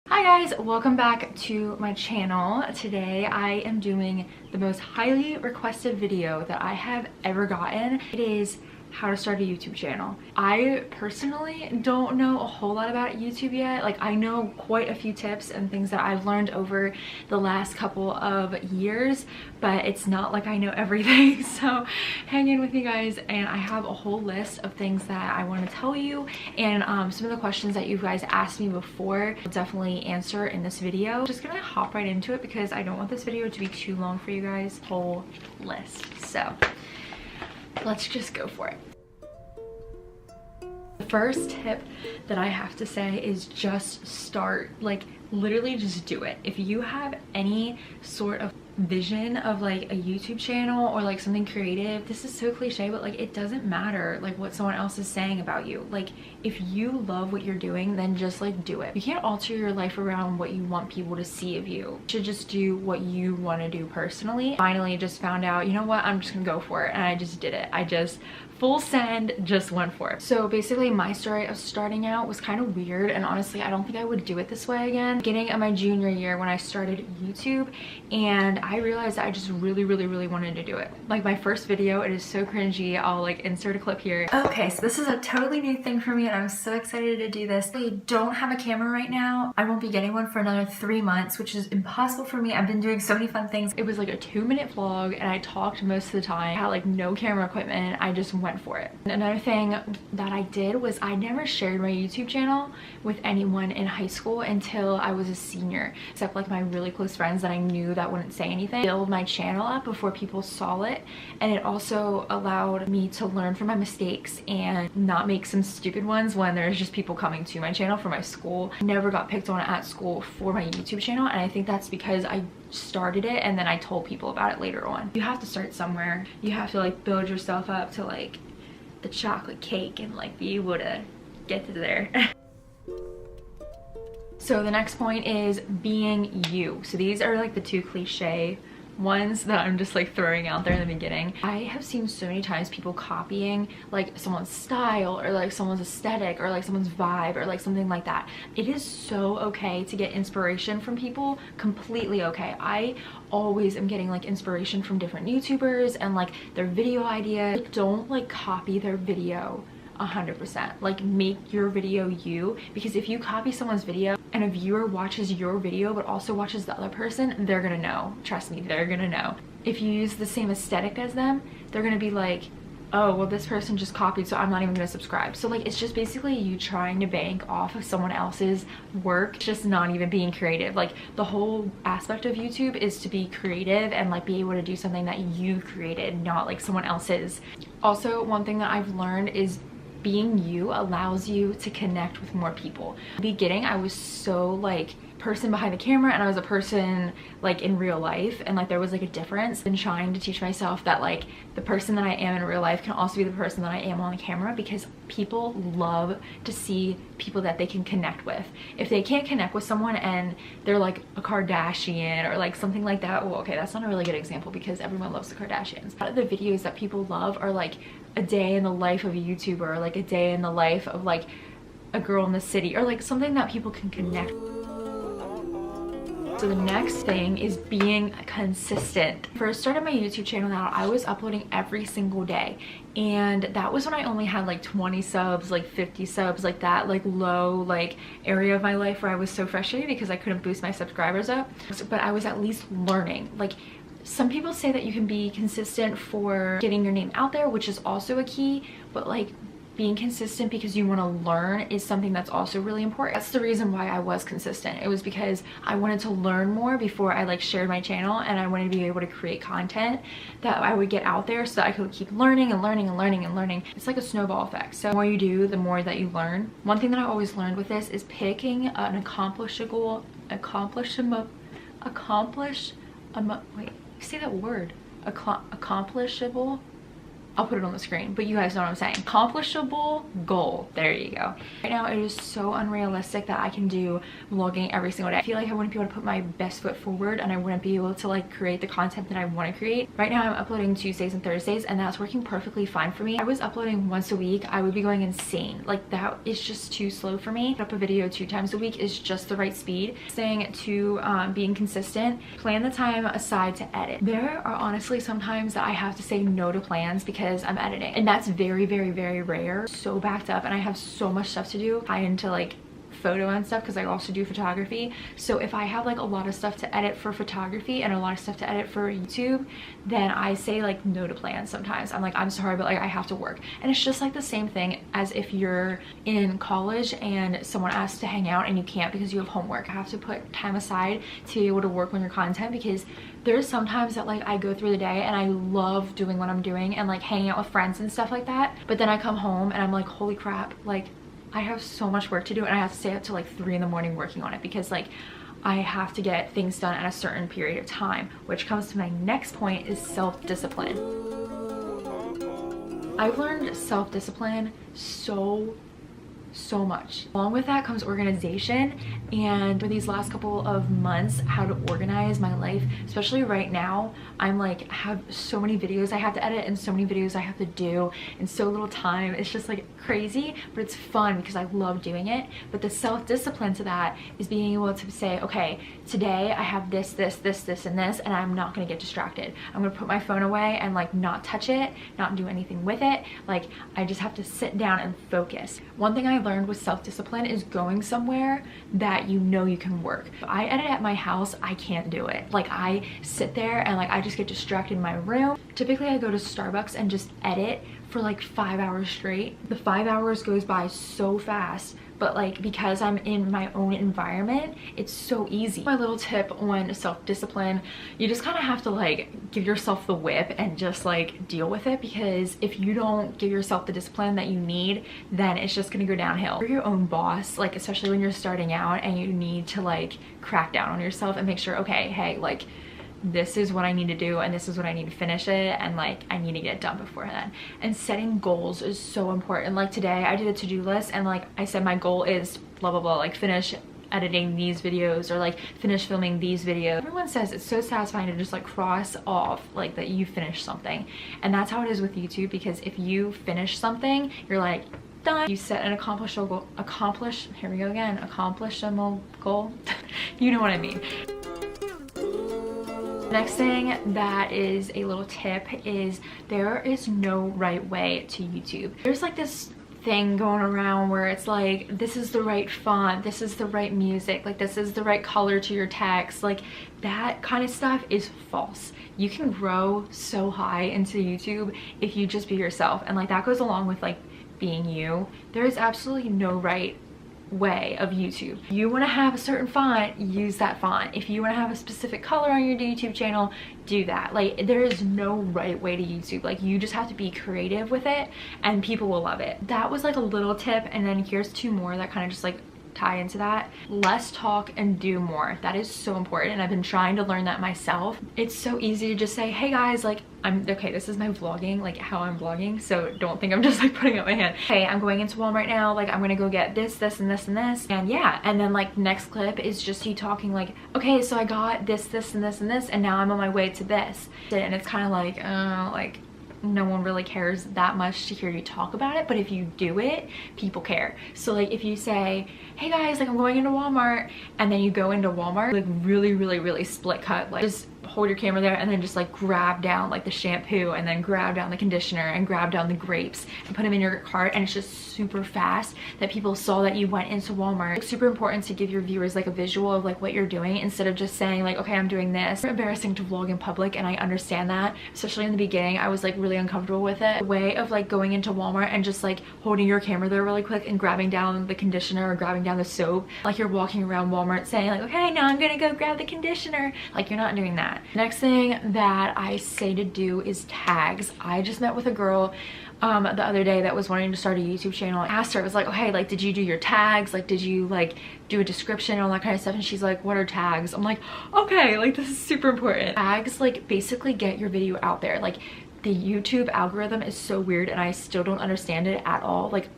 Hi guys, welcome back to my channel. Today I am doing the most highly requested video that I have ever gotten. It is how to start a YouTube channel. I personally don't know a whole lot about YouTube yet. Like, I know quite a few tips and things that I've learned over the last couple of years, but it's not like I know everything. So hang in with me guys, and I have a whole list of things that I want to tell you, and some of the questions that you guys asked me before I'll definitely answer in this video. Just gonna hop right into it because I don't want this video to be too long for you guys. Whole list. So let's just go for it. The first tip that I have to say is just start. Like, literally just do it. If you have any sort of vision of like a YouTube channel or like something creative, this is so cliche, but like it doesn't matter like what someone else is saying about you. Like, if you love what you're doing, then just like do it. You can't alter your life around what you want people to see of you. You should just do what you want to do personally. Finally just found out, you know what, I'm just gonna go for it, and I just did it. I just full send, just went for it. So basically my story of starting out was kind of weird, and honestly I don't think I would do it this way again. Beginning of my junior year when I started YouTube, and I realized that I just really wanted to do it. Like, my first video, it is so cringy. I'll like insert a clip here. Okay, so this is a totally new thing for me and I'm so excited to do this. I don't have a camera right now. I won't be getting one for another 3 months, which is impossible for me. I've been doing so many fun things. It was like a 2-minute vlog and I talked most of the time. I had like no camera equipment. I just went for it. And another thing that I did was I never shared my YouTube channel with anyone in high school until I was a senior, except like my really close friends that I knew that wouldn't say anything. Build my channel up before people saw it, and it also allowed me to learn from my mistakes and not make some stupid ones when there's just people coming to my channel from my school. I never got picked on at school for my YouTube channel, and I think that's because I started it and then I told people about it later on. You have to start somewhere. You have to like build yourself up to like the chocolate cake and like be able to get to there. So the next point is being you. So these are like the two cliche ones that I'm just like throwing out there in the beginning. I have seen so many times people copying like someone's style or like someone's aesthetic or like someone's vibe or like something like that. It is so okay to get inspiration from people, completely okay. I always am getting like inspiration from different YouTubers and like their video ideas. Don't like copy their video 100%. Like, make your video you, because if you copy someone's video and a viewer watches your video but also watches the other person, they're gonna know. Trust me, they're gonna know. If you use the same aesthetic as them, they're gonna be like, oh well, this person just copied, so I'm not even gonna subscribe. So like, it's just basically you trying to bank off of someone else's work, just not even being creative. Like, the whole aspect of YouTube is to be creative and like be able to do something that you created, not like someone else's. Also, one thing that I've learned is being you allows you to connect with more people. In the beginning, I was so like person behind the camera and I was a person like in real life, and like there was like a difference. And trying to teach myself that like the person that I am in real life can also be the person that I am on the camera, because people love to see people that they can connect with. If they can't connect with someone and they're like a Kardashian or like something like that, well, okay, that's not a really good example because everyone loves the Kardashians. A lot of the videos that people love are like a day in the life of a YouTuber, or like a day in the life of like a girl in the city, or like something that people can connect with. So the next thing is being consistent. First started my YouTube channel out, I was uploading every single day, and that was when I only had like 20 subs, like 50 subs, like that like low like area of my life where I was so frustrated because I couldn't boost my subscribers up. But I was at least learning. Like, some people say that you can be consistent for getting your name out there, which is also a key, but like being consistent because you want to learn is something that's also really important. That's the reason why I was consistent. It was because I wanted to learn more before I like shared my channel, and I wanted to be able to create content that I would get out there so that I could keep learning and learning and learning and learning. It's like a snowball effect. So the more you do, the more that you learn. One thing that I always learned with this is picking an accomplishable, wait, say that word, accomplishable I'll put it on the screen, but you guys know what I'm saying. Accomplishable goal. There you go. Right now, it is so unrealistic that I can do vlogging every single day. I feel like I wouldn't be able to put my best foot forward, and I wouldn't be able to like create the content that I want to create. Right now, I'm uploading Tuesdays and Thursdays, and that's working perfectly fine for me. I was uploading once a week, I would be going insane. Like, that is just too slow for me. Put up a video 2 times a week is just the right speed. Staying to being consistent. Plan the time aside to edit. There are honestly sometimes that I have to say no to plans because I'm editing, and that's very, very, very rare. So backed up, and I have so much stuff to do. I into like photo and stuff because I also do photography. So if I have like a lot of stuff to edit for photography and a lot of stuff to edit for YouTube, then I say like no to plans sometimes. I'm like, I'm sorry, but like I have to work. And it's just like the same thing as if you're in college and someone asks to hang out and you can't because you have homework. I have to put time aside to be able to work on your content, because there's sometimes that like I go through the day and I love doing what I'm doing and like hanging out with friends and stuff like that, but then I come home and I'm like, holy crap, like I have so much work to do, and I have to stay up till like 3 in the morning working on it because like I have to get things done at a certain period of time, which comes to my next point is self-discipline. I've learned self-discipline so much. Along with that comes organization, and for these last couple of months, how to organize my life, especially right now. I'm like, have so many videos I have to edit and so many videos I have to do in so little time. It's just like crazy, but it's fun because I love doing it. But the self-discipline to that is being able to say, okay, today I have this, this, this, this, and this, and I'm not gonna get distracted. I'm gonna put my phone away and like not touch it, not do anything with it. Like, I just have to sit down and focus. One thing I learned with self-discipline is going somewhere that you know you can work. If I edit at my house, I can't do it. Like, I sit there and like I just get distracted in my room. Typically I go to Starbucks and just edit for like 5 hours straight. The 5 hours goes by so fast, but like because I'm in my own environment, it's so easy. My little tip on self-discipline, you just kind of have to like give yourself the whip and just like deal with it, because if you don't give yourself the discipline that you need, then it's just gonna go downhill. You're your own boss, like especially when you're starting out and you need to like crack down on yourself and make sure, okay, hey, like this is what I need to do and this is what I need to finish it, and like I need to get it done before then. And setting goals is so important. Like today I did a to-do list and like I said my goal is blah blah blah, like finish editing these videos or like finish filming these videos. Everyone says it's so satisfying to just like cross off like that you finished something, and that's how it is with YouTube, because if you finish something, you're like done. You set an accomplishable goal. You know what I mean. Next thing that is a little tip is there is no right way to YouTube. There's like this thing going around where it's like, this is the right font, this is the right music, like this is the right color to your text. Like that kind of stuff is false. You can grow so high into YouTube if you just be yourself, and like that goes along with like being you. There is absolutely no right way of YouTube. You want to have a certain font, use that font. If you want to have a specific color on your YouTube channel, do that. Like there is no right way to YouTube. Like you just have to be creative with it and people will love it. That was like a little tip, and then here's 2 more that kind of just like tie into that. Less talk and do more. That is so important, and I've been trying to learn that myself. It's so easy to just say, hey guys, like okay, this is my vlogging, like how I'm vlogging, so don't think I'm just like putting up my hand. Hey, I'm going into Walmart now, like I'm gonna go get this, this, and this, and this, and yeah, and then like next clip is just you talking like, okay, so I got this, this, and this, and this, and now I'm on my way to this, and it's kind of like no one really cares that much to hear you talk about it, but if you do it, people care. So like if you say, hey guys, like I'm going into Walmart, and then you go into Walmart, like really split cut, like just hold your camera there and then just like grab down like the shampoo and then grab down the conditioner and grab down the grapes and put them in your cart, and it's just super fast that people saw that you went into Walmart. It's super important to give your viewers like a visual of like what you're doing instead of just saying like, okay, I'm doing this. It's embarrassing to vlog in public, and I understand that, especially in the beginning. I was like really uncomfortable with it. The way of like going into Walmart and just like holding your camera there really quick and grabbing down the conditioner or grabbing down the soap, like you're walking around Walmart saying like, okay, now I'm gonna go grab the conditioner. Like you're not doing that. Next thing that I say to do is tags. I just met with a girl the other day that was wanting to start a YouTube channel. I asked her, I was like, okay, like did you do your tags? Like did you like do a description and all that kind of stuff? And she's like, what are tags? I'm like, okay, like this is super important. Tags like basically get your video out there. Like The YouTube algorithm is so weird and I still don't understand it at all. Like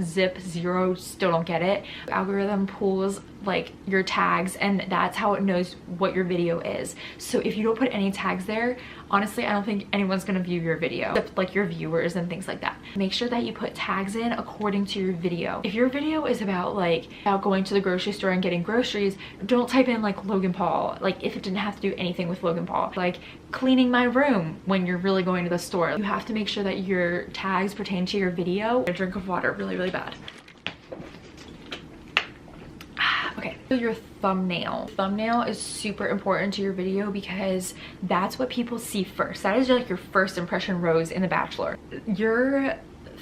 zip zero, still don't get it. Algorithm pulls like your tags and that's how it knows what your video is. So if you don't put any tags there, honestly I don't think anyone's gonna view your video except like your viewers and things like that. Make sure that you put tags in according to your video. If your video is about going to the grocery store and getting groceries, don't type in like Logan Paul, like if it didn't have to do anything with Logan Paul. Like cleaning my room when you're really going to the store. You have to make sure that your tags pertain to your video. A drink of water, really bad. Okay, so your thumbnail. Thumbnail is super important to your video because that's what people see first. That is like your first impression rose in The Bachelor. Your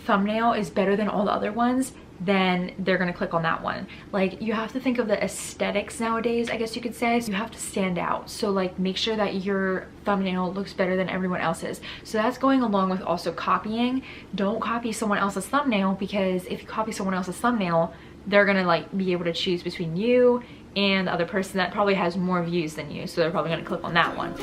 thumbnail is better than all the other ones, then they're gonna click on that one. Like you have to think of the aesthetics nowadays, I guess you could say. So you have to stand out. So like make sure that your thumbnail looks better than everyone else's. So that's going along with also copying. Don't copy someone else's thumbnail, because if you copy someone else's thumbnail, they're gonna like be able to choose between you and the other person that probably has more views than you. So they're probably gonna click on that one.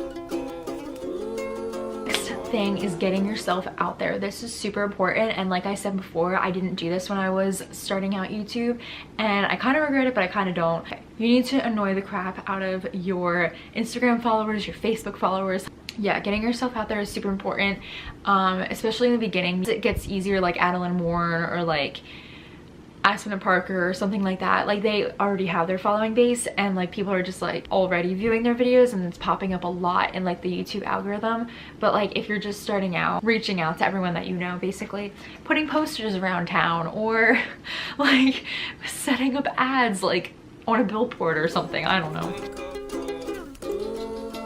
Thing is getting yourself out there. This is super important, and like I said before, I didn't do this when I was starting out YouTube and I kind of regret it, but I kind of don't. You need to annoy the crap out of your Instagram followers, your Facebook followers. Yeah, getting yourself out there is super important, especially in the beginning. It gets easier like Adeline Warren or like Aspen and Parker or something like that. Like they already have their following base and like people are just like already viewing their videos and it's popping up a lot in like the YouTube algorithm. But like if you're just starting out, reaching out to everyone that you know, basically putting posters around town or like setting up ads like on a billboard or something, I don't know.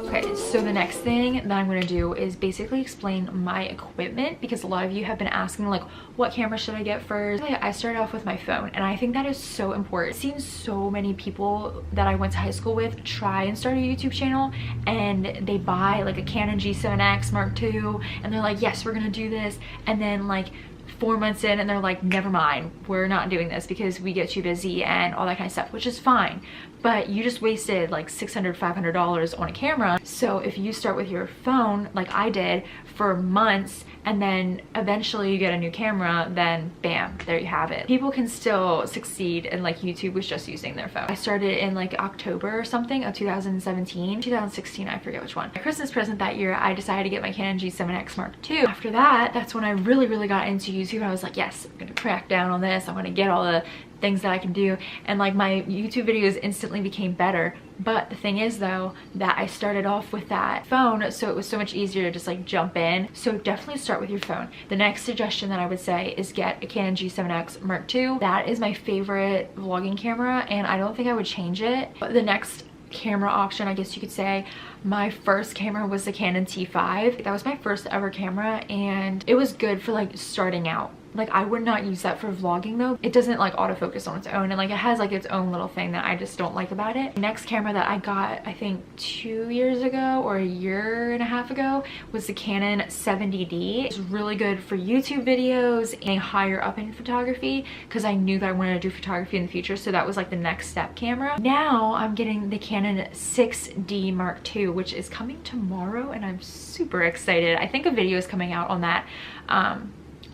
Okay, so the next thing that I'm going to do is basically explain my equipment, because a lot of you have been asking like what camera should I get first. I started off with my phone and I think that is so important. I've seen so many people that I went to high school with try and start a YouTube channel and they buy like a Canon G7x Mark II and they're like, yes, we're gonna do this, and then like 4 months in and they're like, never mind, we're not doing this because we get too busy and all that kind of stuff, which is fine, but you just wasted like $600, $500 on a camera. So if you start with your phone like I did for months and then eventually you get a new camera, then bam, there you have it. People can still succeed, and like YouTube was just using their phone. I started in like October or something of 2017, 2016, I forget which one. My Christmas present that year, I decided to get my Canon G7x Mark II. After that, that's when I really got into YouTube. I was like, yes, I'm gonna crack down on this. I'm gonna get all the things that I can do, and like my YouTube videos instantly became better. But the thing is though, that I started off with that phone, so it was so much easier to just like jump in. So definitely start with your phone. The next suggestion that I would say is get a Canon G7x Mark II. That is my favorite vlogging camera and I don't think I would change it. But the next camera option, I guess you could say, my first camera was the Canon T5. That was my first ever camera and it was good for like starting out. Like I would not use that for vlogging though. It doesn't like autofocus on its own, and like it has like its own little thing that I just don't like about it. Next camera that I got, I think 2 years ago or a year and a half ago, was the Canon 70D. It's really good for YouTube videos and higher up in photography, because I knew that I wanted to do photography in the future, so that was like the next step camera. Now I'm getting the Canon 6D Mark II, which is coming tomorrow and I'm super excited. I think a video is coming out on that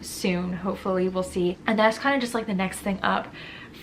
soon, hopefully, we'll see. And that's kind of just like the next thing up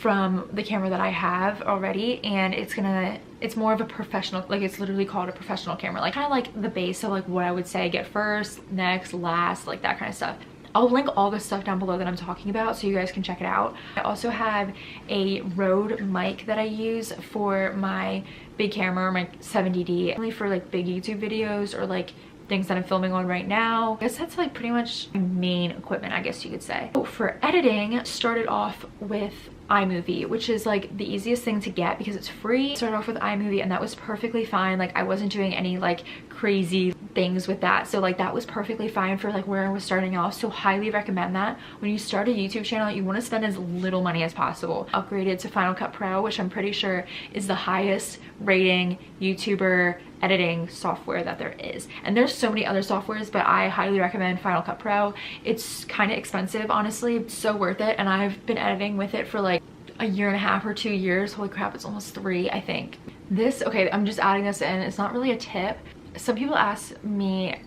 from the camera that I have already, and it's more of a professional, like it's literally called a professional camera, like kind of like the base of like what I would say get first, next, last, like that kind of stuff. I'll link all the stuff down below that I'm talking about so you guys can check it out. I also have a Rode mic that I use for my big camera, my 70D, only for like big YouTube videos or like things that I'm filming on right now. I guess that's like pretty much my main equipment, I guess you could say. So for editing, started off with iMovie, which is like the easiest thing to get because it's free. Started off with iMovie and that was perfectly fine. Like I wasn't doing any like crazy things with that, so like that was perfectly fine for like where I was starting off. So highly recommend that. When you start a YouTube channel, you want to spend as little money as possible. Upgraded to Final Cut Pro, which I'm pretty sure is the highest rating YouTuber editing software that there is, and there's so many other softwares, but I highly recommend Final Cut Pro. It's kind of expensive, honestly. It's so worth it, and I've been editing with it for like a year and a half or 2 years. Holy crap, it's almost 3, I think. This, okay, I'm just adding this in, it's not really a tip. Some people ask me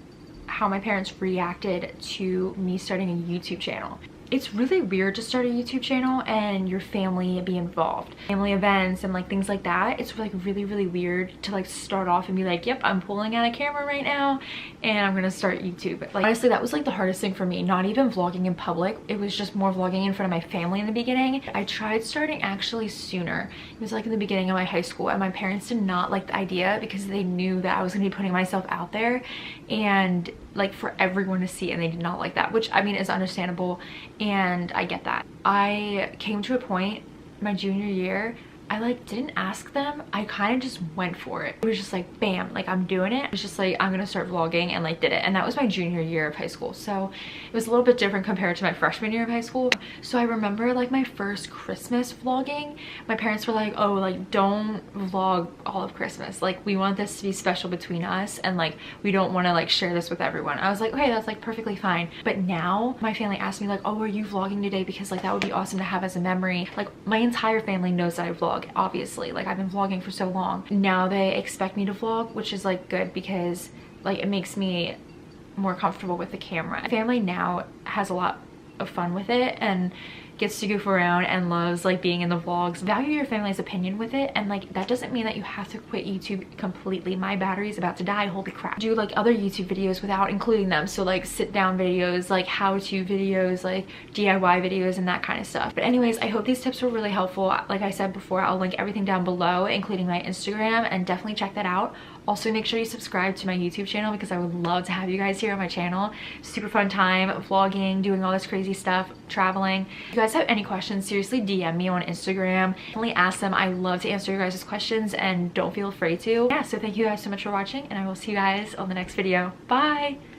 how my parents reacted to me starting a YouTube channel. It's really weird to start a YouTube channel and your family be involved. Family events and like things like that. It's like really weird to like start off and be like, yep, I'm pulling out a camera right now and I'm gonna start YouTube. Like honestly, that was like the hardest thing for me, not even vlogging in public. It was just more vlogging in front of my family in the beginning. I tried starting actually sooner. It was like in the beginning of my high school, and my parents did not like the idea because they knew that I was gonna be putting myself out there and like for everyone to see, and they did not like that, which I mean is understandable, and I get that. I came to a point my junior year, I like didn't ask them, I kind of just went for it. It was just like bam, like I'm doing it. It was just like I'm gonna start vlogging, and like did it. And that was my junior year of high school, so it was a little bit different compared to my freshman year of high school. So I remember like my first Christmas vlogging, my parents were like, oh, like don't vlog all of Christmas, like we want this to be special between us, and like we don't want to like share this with everyone. I was like, okay, that's like perfectly fine. But now my family asked me like, oh, are you vlogging today, because like that would be awesome to have as a memory. Like my entire family knows that I vlog, obviously, like I've been vlogging for so long. Now they expect me to vlog, which is like good because like it makes me more comfortable with the camera. My family now has a lot of fun with it and gets to goof around and loves like being in the vlogs. Value your family's opinion with it, and like that doesn't mean that you have to quit YouTube completely. My battery is about to die, holy crap. Do like other YouTube videos without including them, so like sit down videos, like how-to videos, like DIY videos and that kind of stuff. But anyways, I hope these tips were really helpful. Like I said before, I'll link everything down below, including my Instagram, and definitely check that out. Also, make sure you subscribe to my YouTube channel because I would love to have you guys here on my channel. Super fun time vlogging, doing all this crazy stuff, traveling. If you guys have any questions, seriously DM me on Instagram. Definitely ask them. I love to answer your guys' questions, and don't feel afraid to. Yeah, so thank you guys so much for watching, and I will see you guys on the next video. Bye!